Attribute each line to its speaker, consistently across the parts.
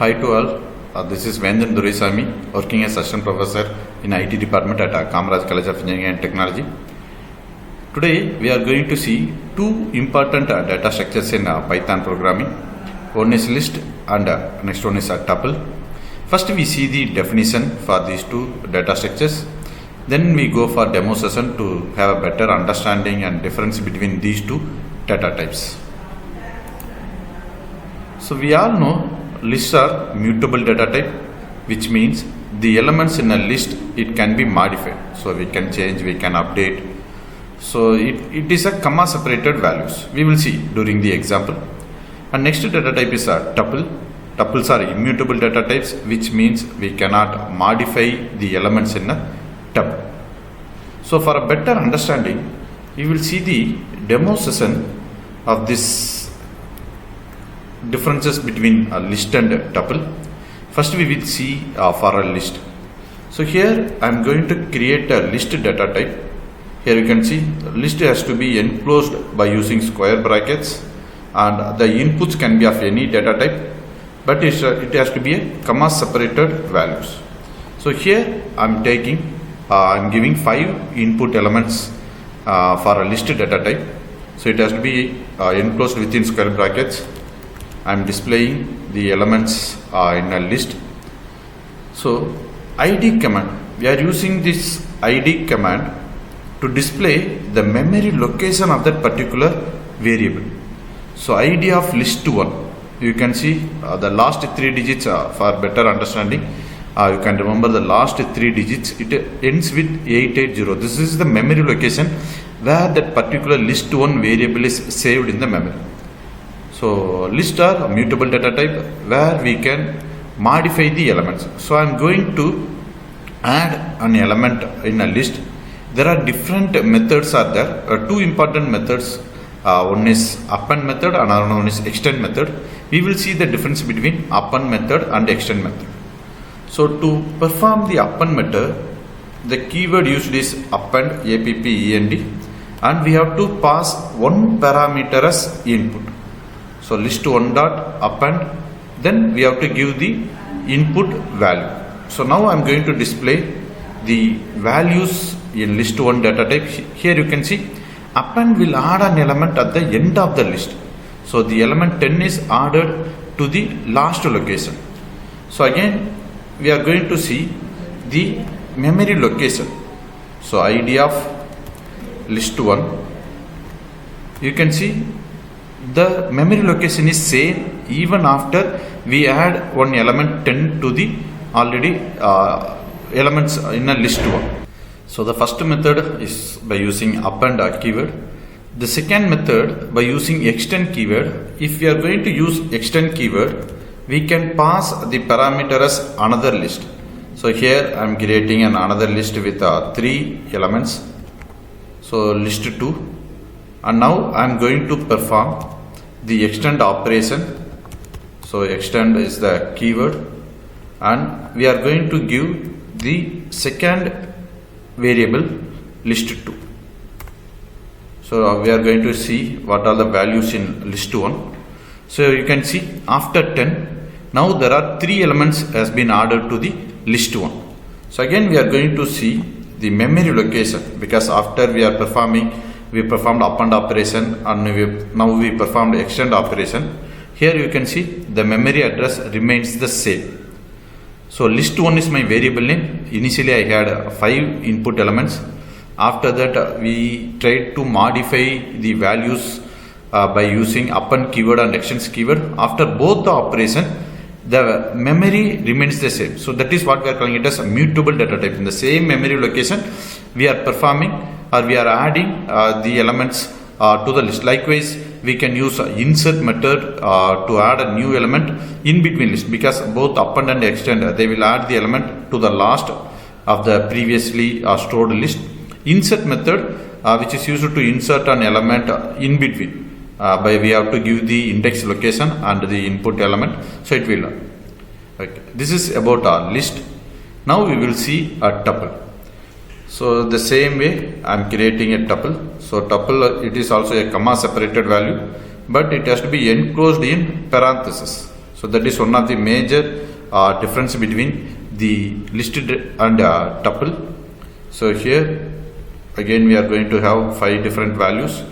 Speaker 1: Hi to all. This is Vendran Durisamy, working as assistant professor in IT department at Kamaraj College of Engineering and Technology. Today we are going to see two important data structures in Python programming. One is list and next one is a tuple. First we see the definition for these two data structures. Then we go for demo session to have a better understanding and difference between these two data types. So we all know lists are mutable data type, which means the elements in a list, it can be modified. So we can change, we can update. So it is a comma separated values. We will see during the example. And next data type is a tuple. Tuples are immutable data types, which means we cannot modify the elements in a tuple. So for a better understanding, we will see the demo session of this differences between a list and a tuple. First we will see for a list. So here I am going to create a list data type. Here you can see list has to be enclosed by using square brackets, and the inputs can be of any data type, but it has to be a comma separated values. So here I am giving 5 input elements for a list data type. So it has to be enclosed within square brackets. I am displaying the elements in a list. So id command, we are using this id command to display the memory location of that particular variable. So id of list1, you can see the last 3 digits for better understanding. You can remember the last 3 digits, it ends with 880. This is the memory location where that particular list1 variable is saved in the memory. So list are a mutable data type where we can modify the elements. So I am going to add an element in a list. There are different methods are there. Two important methods. One is append method, another one is extend method. We will see the difference between append method and extend method. So to perform the append method, the keyword used is append, append, and we have to pass one parameter as input. So list1 dot append, then we have to give the input value. So now I am going to display the values in list1 data type. Here you can see append will add an element at the end of the list. So the element 10 is added to the last location. So again we are going to see the memory location. So id of list1, you can see the memory location is same even after we add one element 10 to the already elements in a list1. So the first method is by using append keyword. The second method by using extend keyword. If we are going to use extend keyword, we can pass the parameter as another list. So here I am creating another list with 3 elements. So list 2. And now I am going to perform the extend operation. So extend is the keyword, and we are going to give the second variable list 2. So we are going to see what are the values in list 1. So you can see after 10, now there are 3 elements has been added to the list 1. So again we are going to see the memory location, because after we performed append operation and now we performed extend operation. Here you can see the memory address remains the same. So list1 is my variable name. Initially I had 5 input elements. After that we tried to modify the values by using append keyword and extend keyword. After both the operation, the memory remains the same. So that is what we are calling it as a mutable data type. In the same memory location we are performing or we are adding the elements to the list. Likewise, we can use insert method to add a new element in between list, because both append and extend, they will add the element to the last of the previously stored list. Insert method, which is used to insert an element in between. We have to give the index location and the input element. So it will. Okay. This is about our list. Now we will see a tuple. So the same way I am creating a tuple. So tuple, it is also a comma separated value, but it has to be enclosed in parentheses. So that is one of the major difference between the listed and tuple. So here again we are going to have 5 different values.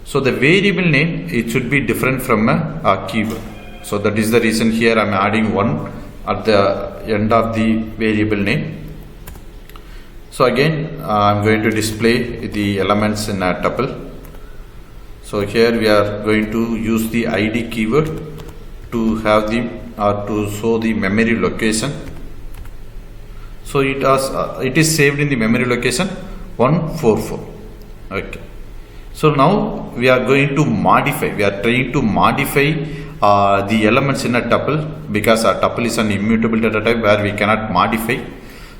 Speaker 1: So the variable name, it should be different from a keyword. So that is the reason here I am adding 1 at the end of the variable name. So again I am going to display the elements in a tuple. So here we are going to use the id keyword to have the to show the memory location. So it is saved in the memory location 144. Okay. So now we are going to modify. We are trying to modify the elements in a tuple, because a tuple is an immutable data type where we cannot modify.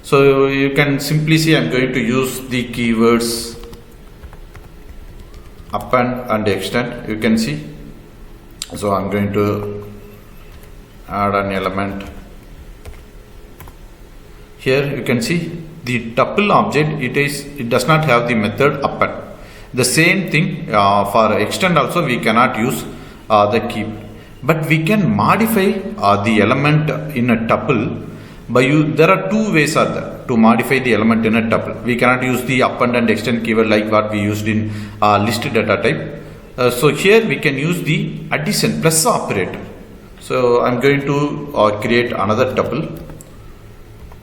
Speaker 1: So you can simply see I am going to use the keywords append and extend. You can see. So I am going to add an element. Here you can see the tuple object, it does not have the method append. The same thing for extend also we cannot use the keyword, but we can modify the element in a tuple by there are 2 ways are there to modify the element in a tuple. We cannot use the append and extend keyword like what we used in list data type. So here we can use the addition plus operator. So I am going to create another tuple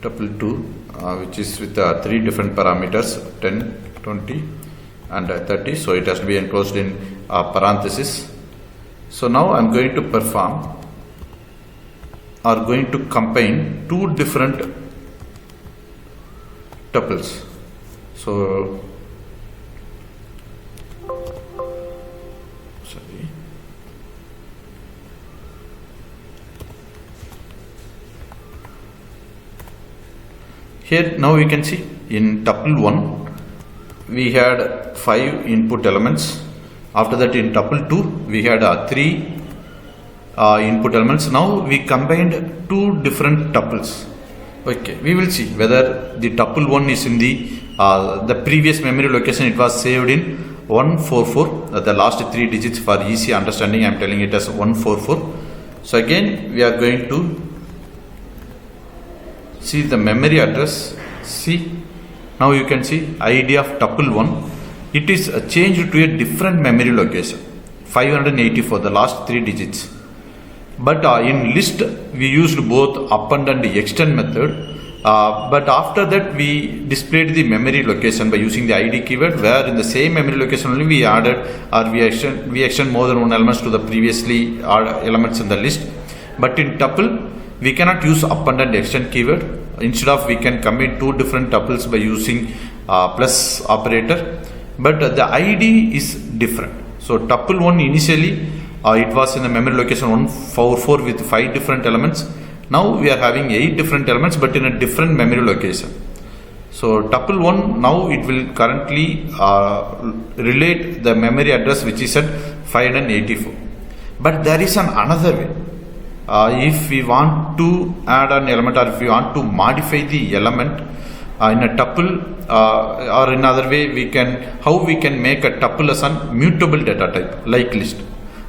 Speaker 1: 2, which is with 3 different parameters 10, 20 and 30. So it has to be enclosed in parenthesis. So now I am going to perform or going to combine 2 different tuples. So sorry. Here now we can see in tuple 1 we had 5 input elements. After that in tuple 2 we had 3 input elements. Now we combined 2 different tuples. Okay, we will see whether the tuple 1 is in the previous memory location. It was saved in 144, the last 3 digits for easy understanding I am telling it as 144. So again we are going to see the memory address. See, now you can see ID of tuple 1, it is changed to a different memory location 584, the last 3 digits. But in list we used both append and extend method, but after that we displayed the memory location by using the ID keyword, where in the same memory location only we added or we extend more than 1 elements to the previously elements in the list. But in tuple we cannot use append and extend keyword. Instead of we can combine 2 different tuples by using plus operator, but the ID is different. So tuple 1 initially it was in the memory location 144 with 5 different elements. Now we are having 8 different elements but in a different memory location. So tuple 1 now it will currently relate the memory address which is at 584. But there is another way. If we want to add an element or if we want to modify the element in a tuple, or in another way how we can make a tuple as a mutable data type like list.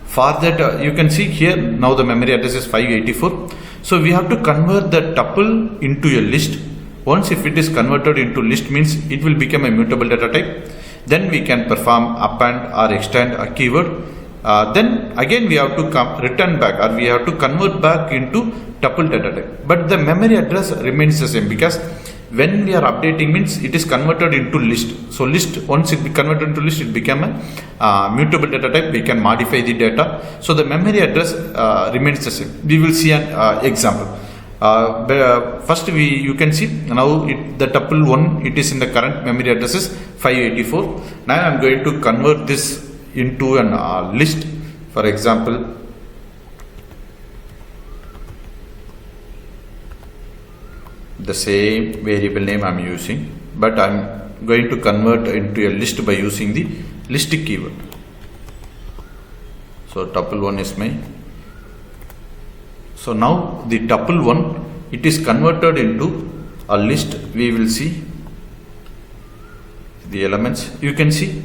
Speaker 1: For that you can see here now the memory address is 584. So we have to convert the tuple into a list. Once if it is converted into list means it will become a mutable data type. Then we can perform append or extend a keyword. Then again we have to return back or we have to convert back into tuple data type. But the memory address remains the same, because when we are updating means it is converted into list. So list, once it be converted into list, it become a mutable data type. We can modify the data. So the memory address remains the same. We will see an example. First you can see now the tuple 1, it is in the current memory address is 584. Now I am going to convert this into an list. For example, the same variable name I am using, but I am going to convert into a list by using the list keyword. So tuple 1 is my. So now the tuple 1, it is converted into a list. We will see the elements. You can see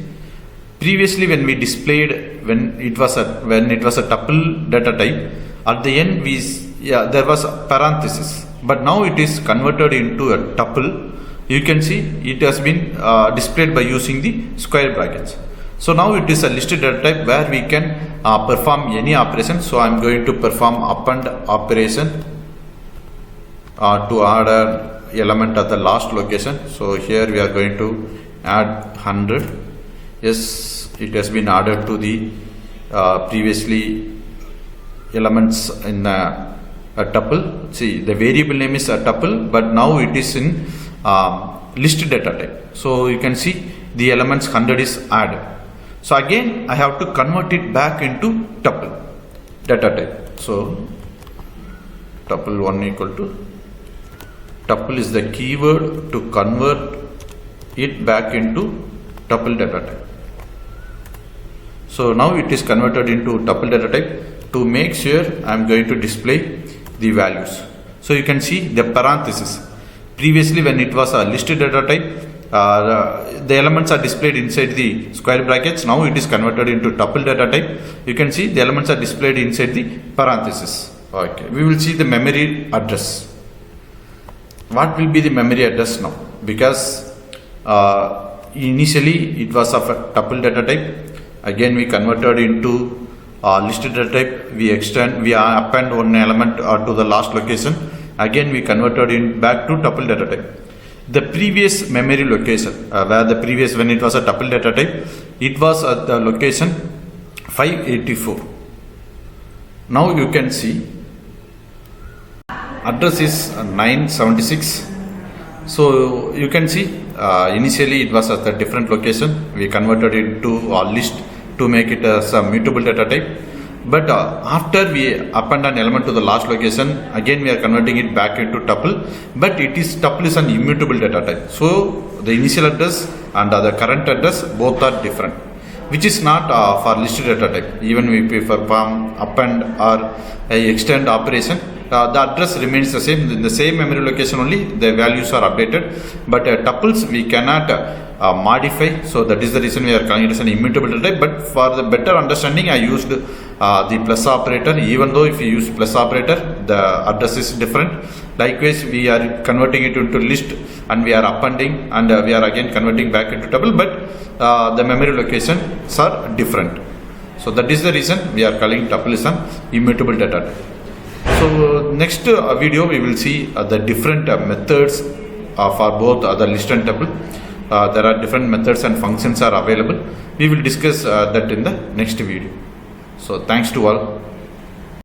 Speaker 1: previously when we displayed when it was a tuple data type, At the end, there was a parenthesis, but now it is converted into a tuple. You can see it has been displayed by using the square brackets. So now it is a listed data type where we can perform any operation. So I am going to perform append operation to add an element at the last location. So here we are going to add 100. Yes, it has been added to the previously elements in a tuple. See, the variable name is a tuple, but now it is in list data type. So you can see the elements 100 is added. So again I have to convert it back into tuple data type. So tuple 1 equal to tuple is the keyword to convert it back into tuple data type. So now it is converted into tuple data type. To make sure, I am going to display the values. So you can see the parenthesis. Previously when it was a listed data type, the elements are displayed inside the square brackets. Now it is converted into tuple data type. You can see the elements are displayed inside the parenthesis. Okay, we will see the memory address. What will be the memory address now? Because initially it was of a tuple data type. Again we converted into listed data type. We append one element to the last location. Again we converted in back to tuple data type. The previous memory location when it was a tuple data type, it was at the location 584. Now you can see address is 976. So you can see initially it was at a different location. We converted it to a list to make it as a mutable data type. But after we append an element to the last location, again we are converting it back into tuple, but tuple is an immutable data type. So the initial address and the current address both are different, which is not for listed data type. Even if we perform append or extend operation, the address remains the same. In the same memory location only the values are updated, but tuples we cannot modify. So that is the reason we are calling it as an immutable data type. But for the better understanding, I used the plus operator. Even though if you use plus operator, the address is different. Likewise, we are converting it into list and we are appending, and we are again converting back into tuple, but the memory locations are different. So that is the reason we are calling tuple is an immutable data type. So next video we will see the different methods for both the list and tuple. There are different methods and functions are available. We will discuss that in the next video. So thanks to all.